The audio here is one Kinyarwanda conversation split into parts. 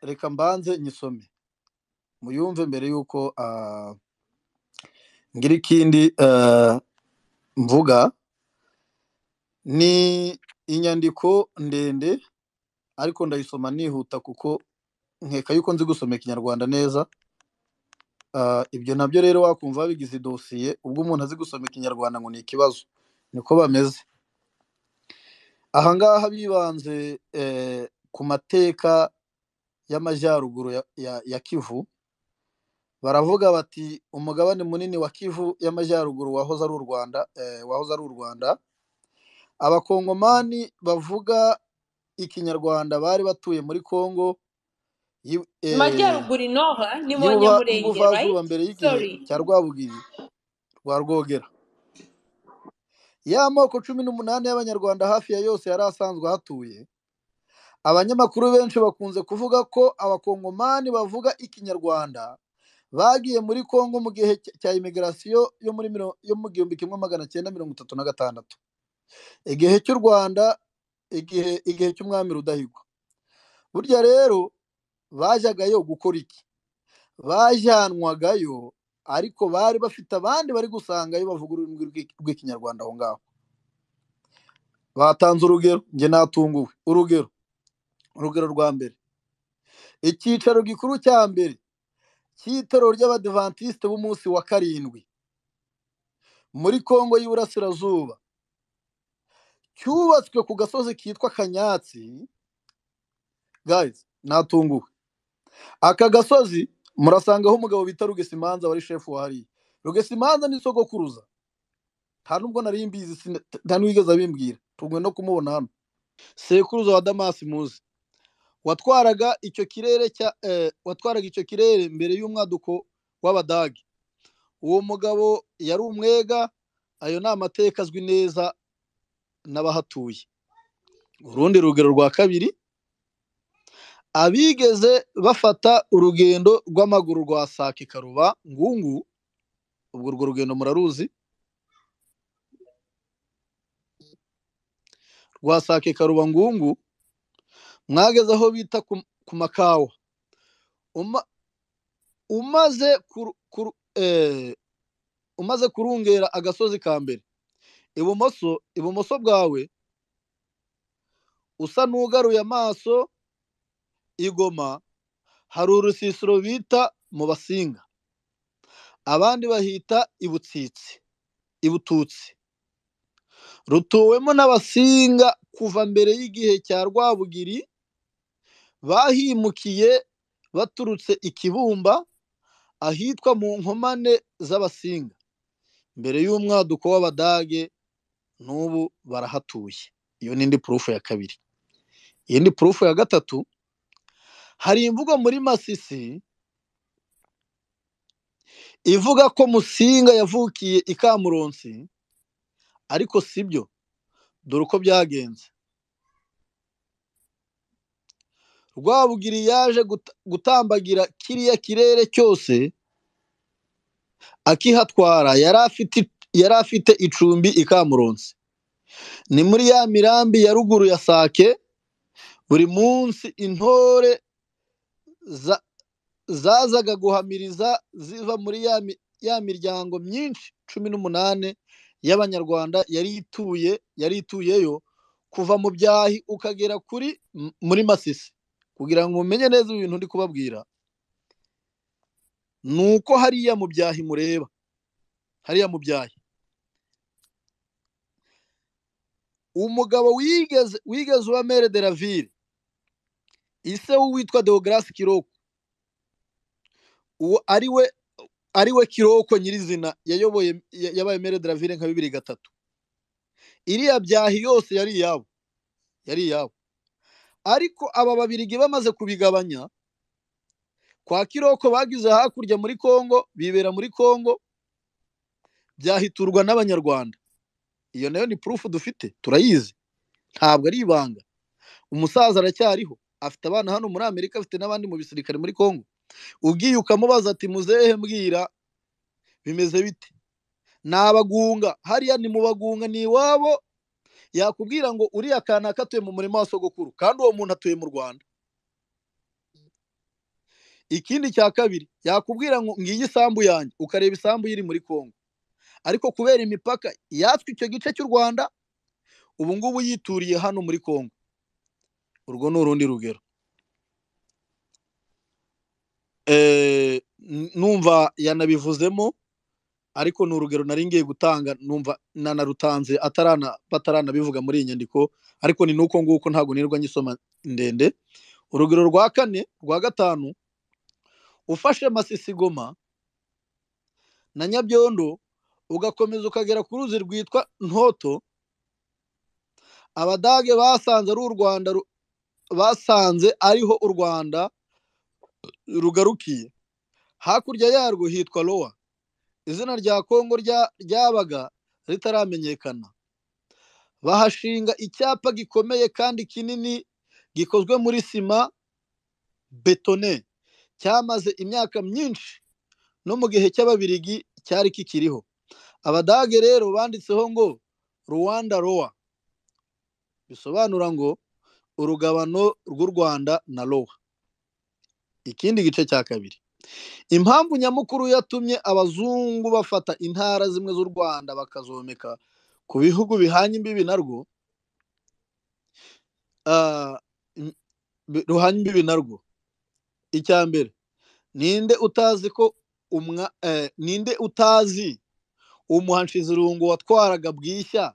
reka mbanze nyisome muyumve mbere yuko ngira ikindi mvuga. Ni inyandiko ndende ariko ndayisoma nihuta kuko nkeka yuko nzi gusoma ikinyarwanda neza. Ibyo nabyo rero wakumva bigize dosiye, ubwo umuntu azi gusoma ikinyarwanda ngo ni ikibazo, niko bameze. Ahangaha bibanze ku mateka y'amajyaruguru ya Kivu. Baravuga bati umugabane munini wa Kivu y'amajyaruguru wahoze ari u Rwanda. Abakongomani bavuga ikinyarwanda bari batuye muri Kongo Majyaruguru inoha ni mu Nyamurenge, y'ubuvazuba mbere y'igihe Sorry. cya Rwabugiri rwa Rwogera. Ya moko 18 y'abanyarwanda hafi ya yose yari asanzwe hatuye. Abanyamakuru benshi bakunze kuvuga ko abakongomani bavuga ikinyarwanda bagiye muri Kongo mu gihe cya immigration yo mu 1936, igihe cy'u Rwanda, igihe cy'umwami Rudahigwa. Burya rero bajyagayo gukora iki? Bajyanwagayo ariko bari bafite abandi bari gusangayo bavuga ururimi rw'ikinyarwanda aho ngaho. Batanze urugero, njye natunguwe. Urugero rwa mbere, icyicaro gikuru cya mbere cy'itorero ry'Abadiventiste b'umunsi wa karindwi muri Kongo y'Iburasirazuba cyubatswe ku gasozi kitwa Kanyatsi. Guys, natunguwe. Aka gasozi murasangaho umugabo bita Rugesimanza wari chef wa hariya. Rugesimanza ni sogokuruza, nta nubwo nari mbizi, nta n'uwigeze abimbwira, tugwe no kumubona hano. Sekuruza wa Damasi muzi, watwaraga icyo kirere mbere y'umwaduko w'Abadage. Uwo mugabo yari umwega. Ayo ni amateka azwi neza n'abahatuye. Urundi rugero rwa kabiri, abigeze bafata urugendo rw'amaguru rwa Sake Karuba Ngungu, ubwo urwo rugendo muraruzi, rwa Sake Karuba Ngungu, mwageze aho bita ku Makawa. Umaze kurungera agasozi ka mbere, ibumoso bwawe usa n'ugaruye amaso Igoma, hari urusisiro bita mu Basinga, abandi bahita Ibututsi. Rutuwemo n'Abasinga kuva mbere y'igihe cya Rwabugiri, bahimukiye baturutse Ikibumba ahitwa mu nkomane z'Abasinga mbere y'umwaduko w'Abadage. N'ubu barahatuye. Iyo ni indi proof ya kabiri. Iyindi proof ya gatatu, hari imvugo muri Masisi ivuga ko Musinga yavukiye i Kamuronsi, ariko sibyo. Dore uko byagenze. Rwabugiri yaje gutambagira kiriya kirere cyose, akihatwara yari afite icumbi i Kamuronsi. Ni muri ya mirambi ya ruguru ya Sake. Buri munsi intore zazaga guhamiriza ziva muri ya miryango myinshi 18 y'abanyarwanda yari ituyeyo, kuva mu Byahi ukagera muri Masisi. Kugira ngo mumenye neza ibintu ndi kubabwira, nuko hariya mu Byahi mureba, hariya mu Byahi, umugabo wigeze uba Mere de la Ville, ise witwa Deograce Kiroko, uwo ariwe Kiroko nyirizina yabaye Mere de la Ville nka 2003. Iriya Byahi yose yari iyabo. Ariko aba babirigi bamaze kubigabanya, kwa Kiroko bagize hakurya muri Kongo, bibera muri Kongo, byahiturwa n'Abanyarwanda. Iyo nayo ni proof dufite, turayizi, ntabwo ari ibanga. Umusaza aracyariho, afite abana hano muri Amerika, afite n'abandi mu bisirikare muri Kongo. Ugiye ukamubaza ati muzehe mbwira bimeze bite, nabagunga hariya, ni mu Bagunga, ni iwabo yakubwira ngo uriya kanaka atuye mu murima wa sogokuru kandi uwo muntu atuye mu Rwanda. Ikindi cya kabiri yakubwira ngo ngiyi isambu yanjye, ukareba isambu iri muri Kongo, ariko kubera imipaka yatswe icyo gice cy'u Rwanda, ubu ngubu yituriye hano muri Kongo. Urwo ni urundi rugero. Numva yanabivuzemo, ariko ni urugero nari ngiye gutanga, numva nanarutanze bataranabivuga muri iyi nyandiko, ariko ni nuko nguko, ntabwo nirwa nyisoma ndende. Urugero rwa kane rwa gatanu, ufashe Masisi, Goma na Nyabyondo ugakomeza ukagera ku ruzi rwitwa Ntoto, Abadage basanze ari u Rwanda, basanze ariho u Rwanda rugarukiye. Hakurya yarwo hitwa Lowa, izina rya Kongo ryabaga ritaramenyekana. Bahashinga icyapa gikomeye kandi kinini gikozwe muri sima betone, cyamaze imyaka myinshi, no mu gihe cy'Ababirigi cyari kikiriho. Abadage rero banditseho ngo Rwanda Lowa, bisobanura ngo urugabano rw'u Rwanda na Lowa. Ikindi gice cya kabiri, impamvu nyamukuru yatumye abazungu bafata intara zimwe z'u Rwanda bakazomeka ku bihugu bihanye imbibi narwo, icya mbere, ninde utazi umuhanshizirungu watwaraga Bwishya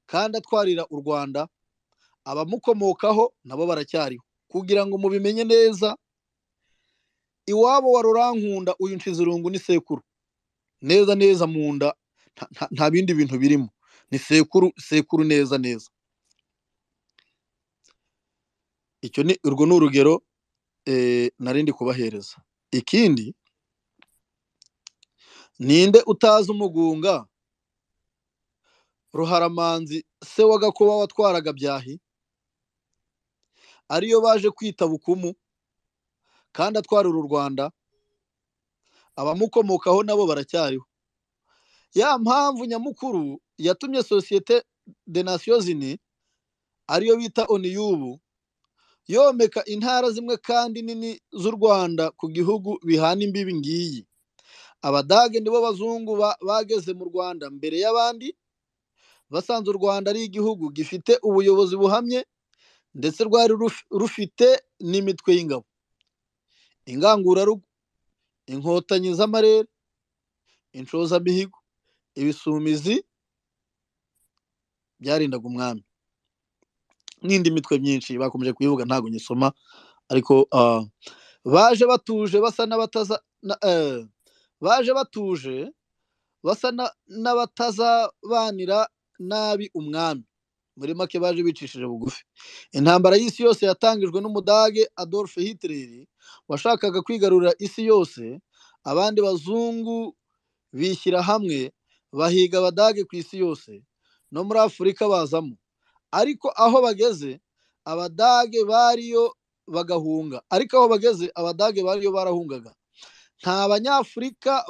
kandi atwarira u Rwanda? Abamukomokaho nabo baracyariho. Kugira ngo mubimenye neza, iwabo wa Rurankunda uyu Nshizirungu ni sekuru, neza neza mu nda, nta bindi bintu birimo, ni sekuru neza neza. Urwo ni urugero narindi kubahereza. Ikindi, ninde utazi Umugunga Ruharamanzi se wa Gakuba watwaraga Byahi, ariyo baje kwita Bukumu kandi atwarira u Rwanda? Abamukomokaho nabo baracyariho. Ya mpamvu nyamukuru yatumye Societe des Nations Unies, ariyo bita ONU y'ubu, yomeka intara zimwe kandi nini z'u Rwanda ku gihugu bihana imbibi ngiyi. Abadage nibo bazungu bageze mu Rwanda mbere y'abandi, basanze u Rwanda ari igihugu gifite ubuyobozi buhamye, ndetse rwari rufite n'imitwe y'ingabo, ingangurarugo, inkotanyi z'amarere, inshozamihigo, ibisumizi byarindaga umwami, n'indi mitwe myinshi bakomeje kuyivuga ntabwo nyisoma. Ariko baje batuje basa n'abatazabanira nabi umwami. Muri make baje bicishije bugufi. Intambara y'isi yose yatangijwe n'Umudage Adolf Hitler washakaga kwigarurira isi yose. Abandi bazungu bishyira hamwe bahiga Abadage ku isi yose, no muri Afurika bazamo. Ariko aho bageze Abadage bariyo barahungaga. Nta Banyafurika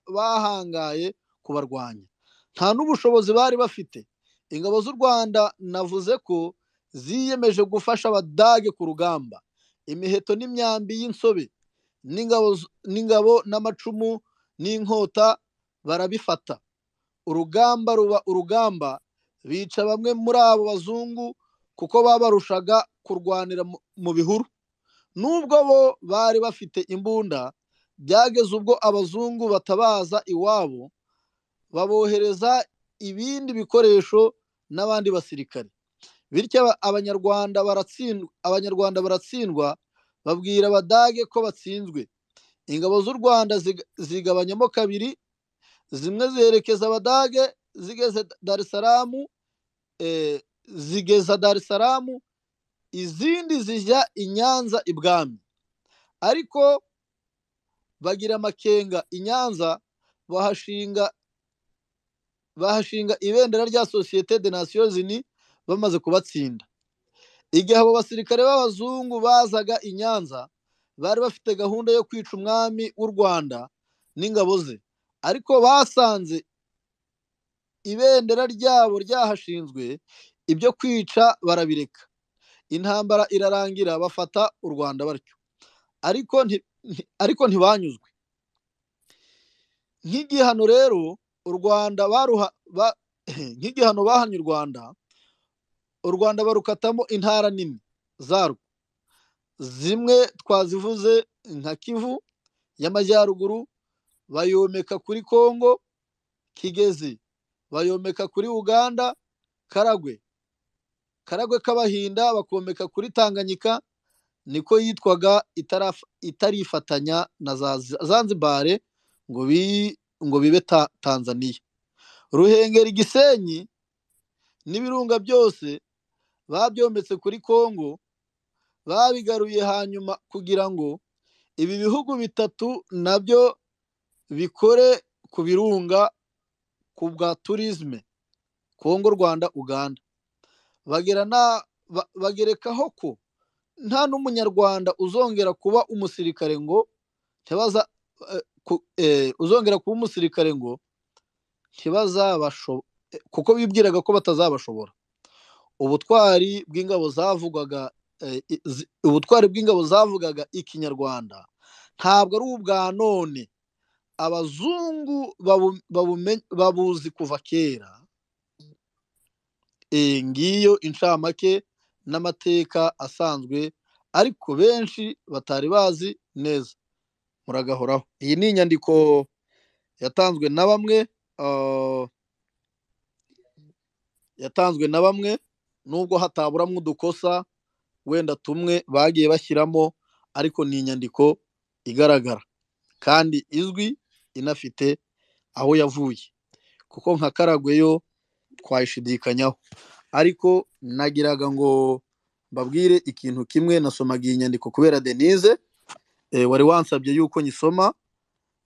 bahangaye kubarwanya, nta n'ubushobozi bari bafite. Ingabo z'u Rwanda navuze ko ziyemeje gufasha Abadage ku rugamba. Imiheto n'imyambi y'insobe n'ingabo n'amacumu n'inkota barabifata. Urugamba ruba urugamba, bica bamwe muri abo bazungu kuko babarushaga kurwanira mu bihuru. Nubwo bo bari bafite imbunda, byageze ubwo abazungu batabaza iwabo, babohereza ibindi bikoresho n'abandi basirikare. Bityo abanyarwanda baratsindwa, babwira Abadage ko batsinzwe. Ingabo z'u Rwanda zigabanyamo kabiri, zimwe zerekeza Abadage zigeza Dar es Salaam, izindi zijya i Nyanza ibwami. Ariko bagira amakenga i Nyanza, bahashinga ibendera rya Societe des Nations Unies bamaze kubatsinda. Igihe abo basirikare b'abazungu bazaga i Nyanza, bari bafite gahunda yo kwica umwami w'u Rwanda n'ingabo ze, ariko basanze ibendera ryabo ryahashinzwe ibyo kwica barabireka, intambara irarangira bafata u Rwanda batyo, ariko ntibanyuzwe. Nk'igihano rero u Rwanda nk'igihano bahanye u Rwanda barukatamo intara nini zarwo, zimwe twazivuze nka Kivu y'Amajyaruguru bayomeka kuri Kongo, Kigezi bayomeka kuri Uganda, Karagwe k'Abahinda bakomeka kuri Tanganyika, niko yitwaga itarifatanya na Zanzibar ngo bibe Tanzania. Ruhengeri, Gisenyi n'ibirunga byose babyometse kuri Kongo, babigaruye hanyuma kugira ngo ibi bihugu bitatu nabyo bikore ku birunga ku bwa tourisme, Kongo, Rwanda, Uganda. Bagerekaho ko nta n'umunyarwanda uzongera kuba umusirikare ngo ntibazabashobora, kuko bibwiraga ko batazabashobora. Ubutwari bw'ingabo zavugaga ikinyarwanda ntabwo ari ubwa none, abazungu babuzi kuva kera. Ngiyo incamake n'amateka asanzwe ariko benshi batari bazi neza. Muragahoraho. Iyi ni inyandiko yatanzwe na bamwe nubwo hataburamo udukosa wenda tumwe bagiye bashyiramo, ariko ni inyandiko igaragara kandi izwi, inafite aho yavuye, kuko nka Karagwe yo twayishidikanyaho. Ariko nagiraga ngo mbabwire ikintu kimwe, nasomaga iyi nyandiko kubera Denise wari wansabye yuko nyisoma,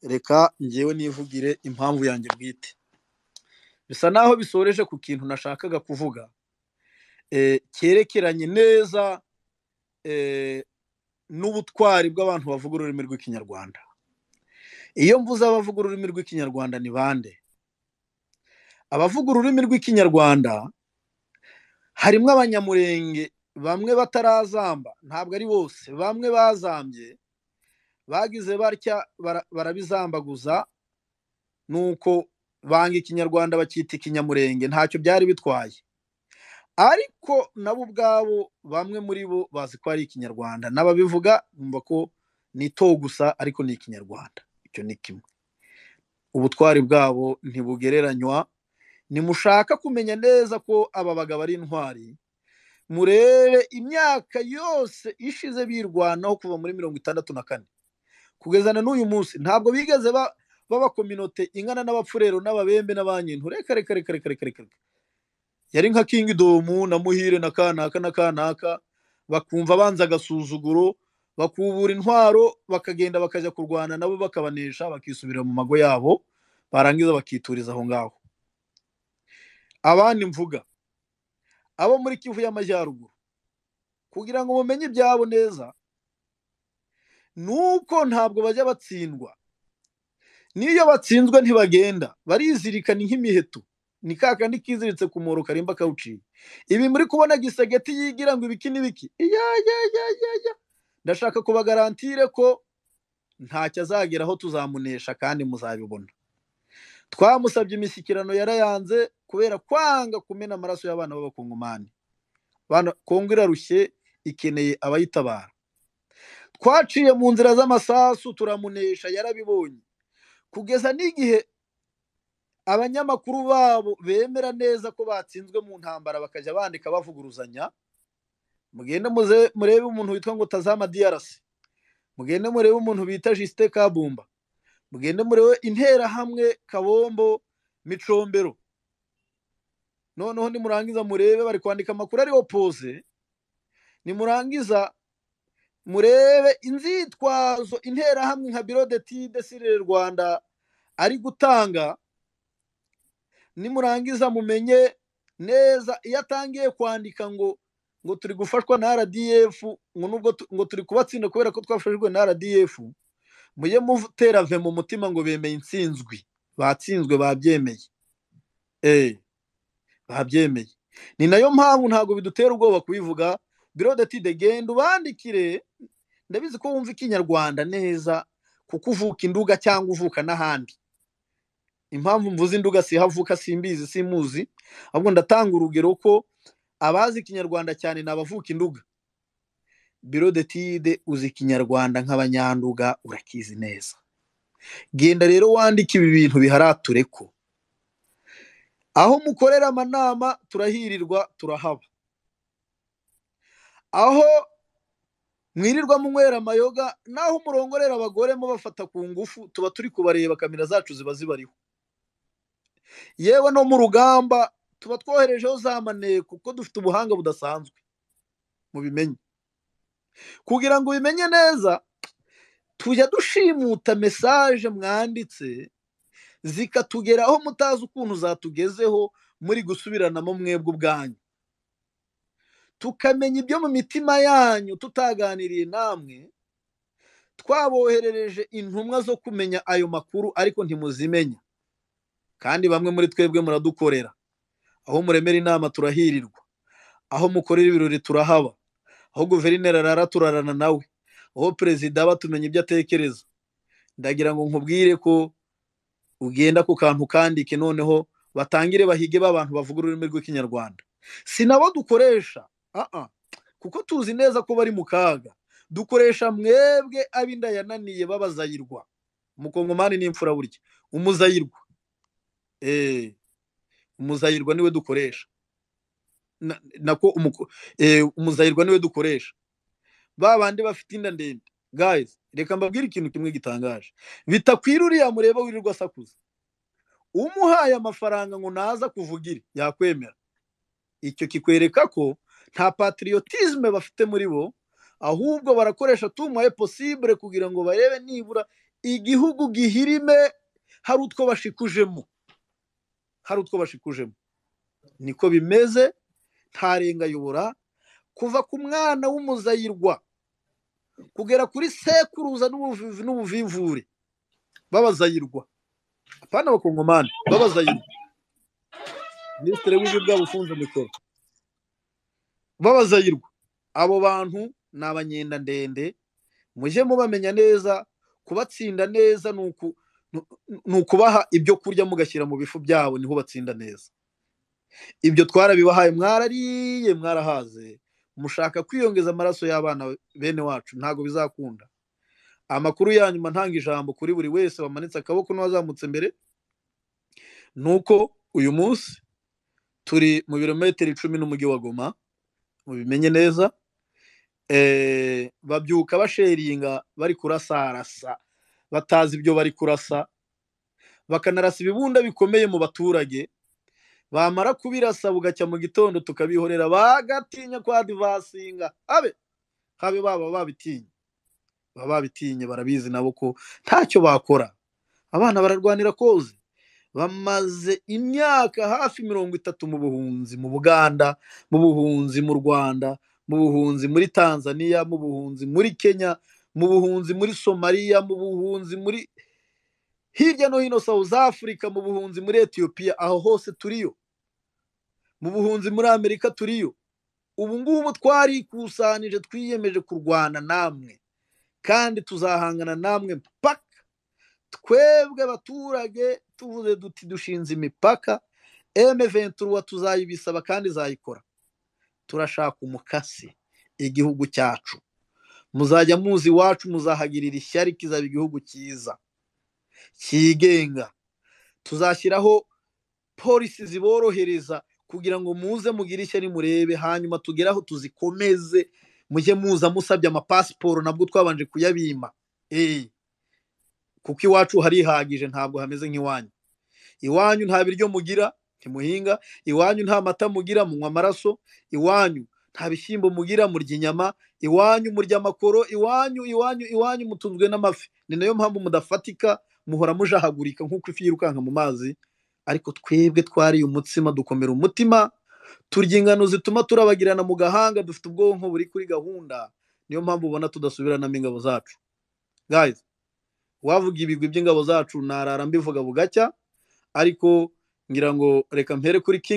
reka njyewe nivugire impamvu yanjye bwite. Bisa naho bisoreje ku kintu nashakaga kuvuga cyerekeranye neza n'ubutwari bw'abantu bavuga ururimi rw'ikinyarwanda. Iyo mvuze abavuga ururimi rw'ikinyarwanda ni bande? Abavuga ururimi rw'ikinyarwanda harimo abanyamurenge bamwe batarazamba, ntabwo ari bose, bamwe bazambye bagize batya barabizambaguza, nuko banga ikinyarwanda bakita ikinyamurenge, ntacyo byari bitwaye. Ariko nabo ubwabo bamwe muri bo bazi ko ari ikinyarwanda, n'ababivuga bumva ko ni to gusa ariko ni ikinyarwanda. Icyo ni kimwe. Ubutwari bwabo ntibugereranywa. Nimushaka kumenya neza ko aba bagabo ari intwari, murebe imyaka yose ishize birwanaho kuva muri 64 kugeza na n'uyu munsi. Ntabwo bigeze baba kominote ingana n'abapfurero n'ababembe n'abanyintu. Reka. Yari nka Kingdom na Muhire na kanaka bakumva banza agasuzuguro, bakubura intwaro, bakagenda bakajya kurwana nabo bakabanesha, bakisubira mu mago yabo, barangiza bakituriza aho ngaho. Abandi mvuga abo muri Kivu y'Amajyaruguru, kugira ngo mumenye ibyabo neza, nuko ntabwo bajya batsindwa. Niyo batsinzwe ntibagenda, barizirikana nk'imiheto, ni kakandi kiziritse ku muro karimba kawuciye. Ibi muri kubona Gisageti yigira ngo ibiki n'ibiki, ndashaka kubagarantire ko ntacyo azageraho, tuzamunesha kandi muzabibona. Twamusabye imishyikirano yarayanze kubera kwanga kumena amaraso y'abana b'abakongomani. Kongo irarushye, ikeneye abayitabara. Twaciye mu nzira z'amasasu turamunesha, yarabibonye, kugeza n'igihe abanyamakuru babo bemera neza ko batsinzwe mu ntambara bakajya bandika bavuguruzanya. Mugende murebe umuntu witwa ngo Tazama DRC, mugende murebe umuntu bita Justin Kabumba, mugende murebe Interahamwe Kabombo Micombero. Noneho nimurangiza murebe bari kwandika amakuru ari opose, nimurangiza murebe inzitwazo Interahamwe nka Biro d'Etude Sirere Rwanda ari gutanga. Nimurangiza mumenye neza iyo atangiye kwandika ngo turi gufashwa na RDF, ngo turi kubatsinda kubera ko twafashijwe na RDF, mujye mutera ve mu mutima ngo bemeye intsinzwi, batsinzwe, babyemeye. Babyemeye. ni nayo mpamvu ntabwo bidutera ubwoba kubivuga. Birodetide genda ubandikire, ndabizi ko wumva ikinyarwanda neza kuko uvuka Induga cyangwa uvuka n'ahandi. Impamvu mvuze Induga sihavuka simbizi simuzi, ahubwo ndatanga urugero ko abazi ikinyarwanda cyane n'abavuka Induga. Birodetide uzi ikinyarwanda nk'abanyanduga urakizi neza. Genda rero wandike ibi bintu biharature ko aho mukorera amanama turahirirwa turahaba, aho mwirirwa munywera amayoga naho murongorera abagore mubafata ku ngufu tuba turi kubareba, kamera zacu ziba zibariho. Yewe no mu rugamba tuba twoherejeho za maneko kuko dufite ubuhanga budasanzwe, mubimenye. Kugira ngo ubimenye neza, tujya dushimuta message mwanditse zikatugeraho mutazi ukuntu zatugezeho muri gusubiranamo mwebwe ubwanyu, tukamenya ibyo mu mitima yanyu tutaganiriye namwe. Twaboherereje intumwa zo kumenya ayo makuru ariko ntimuzimenya, kandi bamwe muri twebwe muradukorera. Aho muremera inama turahirirwa, aho mukorera ibirori turahaba, aho guverineri arara turarana nawe, aho perezida batumenya ibyo atekereza. Ndagira ngo nkubwire ko ugenda ku kantu kandike, noneho batangire bahige b'abantu bavuga ururimi rw'ikinyarwanda. Sinabo dukoresha kuko tuzi neza ko bari mu kaga. Dukoresha mwebwe abinda yananiye babazayirwa. Umukongomani n'imfura burya umuzayirwa, umuzayirwa niwe dukoresha. Nako umuzayirwa niwe dukoresha. Babandi bafite inda ndende. Guys, reka mbabwire ikintu kimwe gitangaje. Bitakwira uriya mureba wirirwa sakuza, umuhaye amafaranga ngo naza kuvugire yakwemera. Icyo kikwereka ko nta patriotisme bafite muri bo, ahubwo barakoresha tumuhaye possible kugira ngo barebe nibura igihugu gihirime hari utwo bashikujemo, hari utwo bashikujemo. Niko bimeze, ntarenga yobora kuva ku mwana w'umuzayirwa kugera kuri sekuruza n'ubuvivure babazayirwa. Apana abakongomani babazayirwa. Minisitiri w'ibyo bwabo ufunze mikoro babazayirwa. Abo bantu ni abanyenda ndende, mujye mubamenya neza. Kubatsinda neza nukubaha ibyo kurya mugashyira mu bifu byabo, niho batsinda neza. Ibyo twarabibahaye, mwarariye mwarahaze, mushaka kwiyongeza amaraso y'abana bene wacu, ntago bizakunda. Amakuru yanyuma ntanga ijambo kuri buri wese wamanitse akaboko n'uwazamutse mbere, nuko uyu munsi turi mu birometero 10 n'umujyi wa Goma, mubimenye neza. Babyuka basheringa bari kurasarasa, batazi ibyo bari kurasa, bakanarasa ibibunda bikomeye mu baturage. Bamara kubirasa bugacya mu gitondo tukabihorera, bagatinya kwa divasinga. Habe baba babitinye, barabizi nabo ko ntacyo bakora. Abana bararwanira koze, bamaze imyaka hafi 30 mu buhunzi, mu Buganda, mu buhunzi mu Rwanda, mu buhunzi muri Tanzania, mu buhunzi muri Kenya, mu buhunzi muri Somalia, mu buhunzi muri hirya no hino South Africa, mu buhunzi muri Ethiopia. Aho hose turiyo. Mu buhunzi muri Amerika turiyo. Ubu ngubu twarikusanyije, twiyemeje kurwana namwe, kandi tuzahangana namwe mpaka twebwe abaturage tuvuze duti dushinze imipaka. M23 tuzayibisaba kandi zayikora. Turashaka umukasi igihugu cyacu. Muzajya muzi wacu, muzahagirira ishyari, kizaba igihugu cyiza kigenga. Tuzashyiraho polisi ziborohereza kugira ngo muze mugire ishyari murebe, hanyuma tugeraho tuzikomeze. Mujye muza musabye amapasiporo, nabwo twabanje kuyabima. Kuko iwacu harihagije, ntabwo hameze nk'iwanyu. Iwanyu nta biryo mugira, ntimuhinga. Iwanyu nta mata mugira, munywa amaraso. Iwanyu nta bishyimbo mugira, murya inyama. Iwanyu murya amakoro. Iwanyu mutunzwe n'amafi. Ni nayo mpamvu mudafatika, muhora mujahagurika nk'uko ifi yirukanka mu mazi. Ariko twebwe twariye umutsima, dukomera umutima, turya ingano zituma turabagirana mu gahanga, dufite ubwonko buri kuri gahunda. Niyo mpamvu ubona tudasubiranamo ingabo zacu. Guys, wavuga ibigwi by'ingabo zacu narara mbivuga bugacya, ariko ngira ngo reka mpere kuri King